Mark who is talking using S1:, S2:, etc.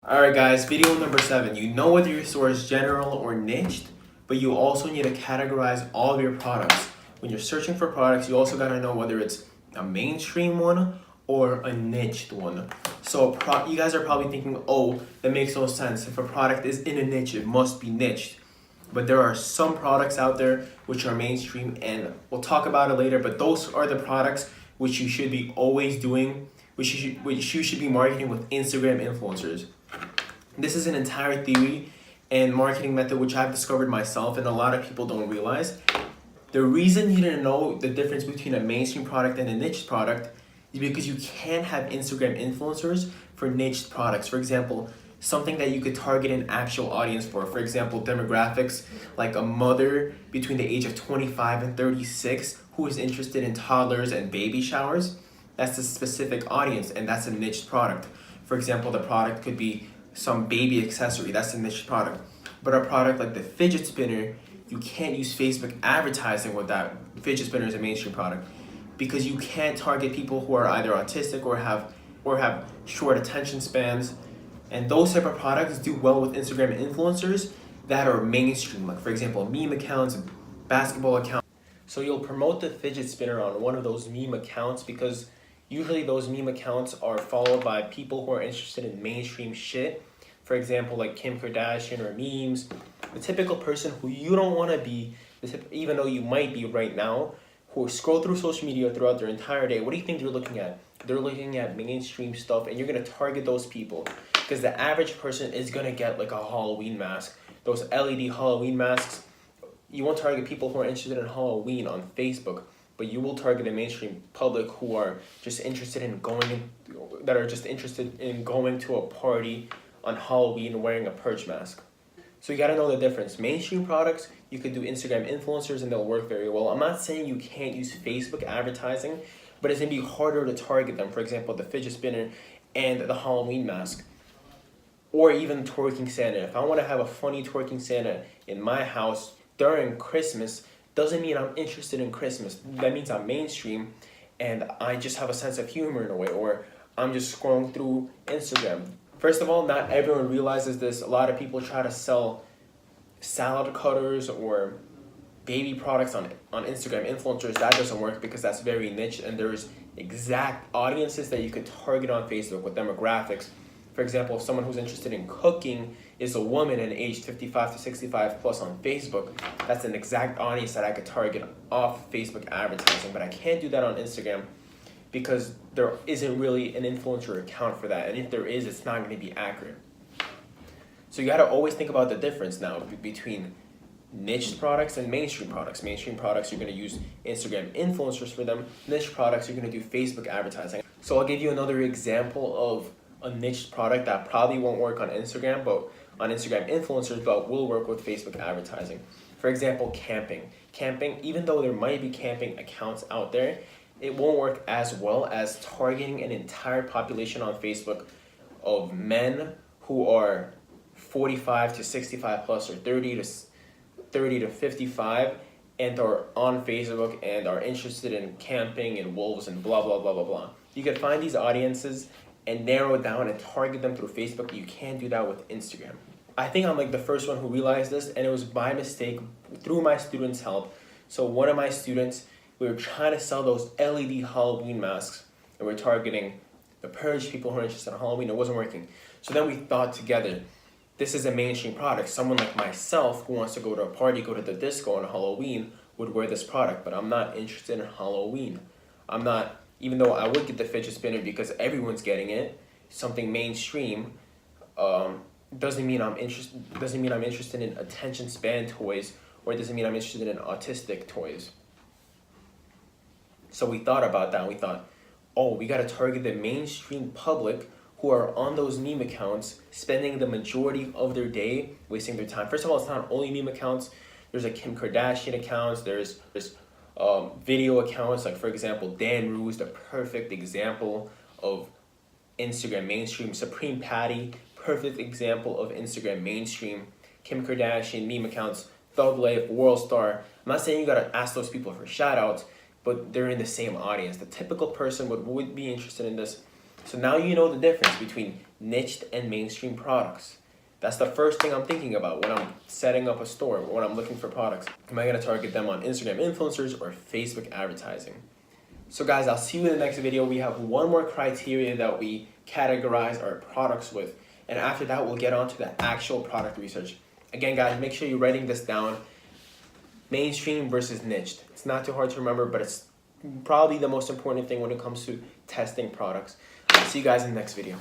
S1: Alright guys, video number 7. You know whether your store is general or niched, but you also need to categorize all of your products. When you're searching for products, you also gotta know whether it's a mainstream one or a niched one. So you guys are probably thinking, oh, that makes no sense. If a product is in a niche, it must be niched. But there are some products out there which are mainstream, and we'll talk about it later, but those are the products which you should be always doing, which you should be marketing with Instagram influencers. This is an entire theory and marketing method which I've discovered myself and a lot of people don't realize. The reason you didn't know the difference between a mainstream product and a niche product is because you can't have Instagram influencers for niche products. For example, something that you could target an actual audience for. For example, demographics like a mother between the age of 25 and 36 who is interested in toddlers and baby showers. That's a specific audience and that's a niche product. For example, the product could be some baby accessory, that's a niche product. But a product like the fidget spinner, you can't use Facebook advertising with that. Fidget spinner is a mainstream product because you can't target people who are either autistic or have short attention spans. And those type of products do well with Instagram influencers that are mainstream, like for example, meme accounts, basketball accounts. So you'll promote the fidget spinner on one of those meme accounts because usually those meme accounts are followed by people who are interested in mainstream shit. For example, like Kim Kardashian or memes. The typical person who you don't want to be, even though you might be right now, who scroll through social media throughout their entire day. What do you think they're looking at? They're looking at mainstream stuff, and you're going to target those people. Because the average person is going to get like a Halloween mask. Those LED Halloween masks, you won't target people who are interested in Halloween on Facebook, but you will target the mainstream public who are just interested in going to a party on Halloween wearing a purge mask. So you gotta know the difference. Mainstream products, you could do Instagram influencers and they'll work very well. I'm not saying you can't use Facebook advertising, but it's gonna be harder to target them. For example, the fidget spinner and the Halloween mask. Or even twerking Santa. If I wanna have a funny twerking Santa in my house during Christmas, doesn't mean I'm interested in Christmas. That means I'm mainstream and I just have a sense of humor in a way, or I'm just scrolling through Instagram. First of all, not everyone realizes this. A lot of people try to sell salad cutters or baby products on Instagram influencers. That doesn't work because that's very niche and there's exact audiences that you could target on Facebook with demographics. For example, if someone who's interested in cooking is a woman and aged 55 to 65 plus on Facebook, that's an exact audience that I could target off Facebook advertising, but I can't do that on Instagram because there isn't really an influencer account for that. And if there is, it's not going to be accurate. So you got to always think about the difference now between niche products and mainstream products. Mainstream products, you're going to use Instagram influencers for them. Niche products, you're going to do Facebook advertising. So I'll give you another example of a niche product that probably won't work on Instagram, but on Instagram influencers, but will work with Facebook advertising. For example, camping. Camping, even though there might be camping accounts out there, it won't work as well as targeting an entire population on Facebook of men who are 45 to 65 plus or 30 to 55 and are on Facebook and are interested in camping and wolves and blah, blah, blah, blah, blah. You can find these audiences and narrow it down and target them through Facebook. You can't do that with Instagram. I think I'm like the first one who realized this, and it was by mistake through my students' help. So one of my students, we were trying to sell those LED Halloween masks, and we're targeting the purge people who are interested in Halloween. It wasn't working. So then we thought together, this is a mainstream product. Someone like myself who wants to go to a party, go to the disco on Halloween would wear this product, but I'm not interested in Halloween. I'm not, even though I would get the fidget spinner because everyone's getting it, something mainstream, doesn't mean I'm interested in attention span toys, or it doesn't mean I'm interested in autistic toys. So we thought about that. We thought, oh, we got to target the mainstream public who are on those meme accounts, spending the majority of their day wasting their time. First of all, it's not only meme accounts. There's a Kim Kardashian accounts. There's video accounts. Like for example, Dan Ruse, the perfect example of Instagram mainstream. Supreme Patty, perfect example of Instagram mainstream. Kim Kardashian meme accounts. Thug Life, World Star. I'm not saying you gotta ask those people for shout outs, but they're in the same audience. The typical person would be interested in this. So now you know the difference between niched and mainstream products. That's the first thing I'm thinking about when I'm setting up a store, when I'm looking for products. Am I gonna target them on Instagram influencers or Facebook advertising? So guys, I'll see you in the next video. We have one more criteria that we categorize our products with. And after that, we'll get on to the actual product research. Again, guys, make sure you're writing this down. Mainstream versus niched. It's not too hard to remember, but it's probably the most important thing when it comes to testing products. I'll see you guys in the next video.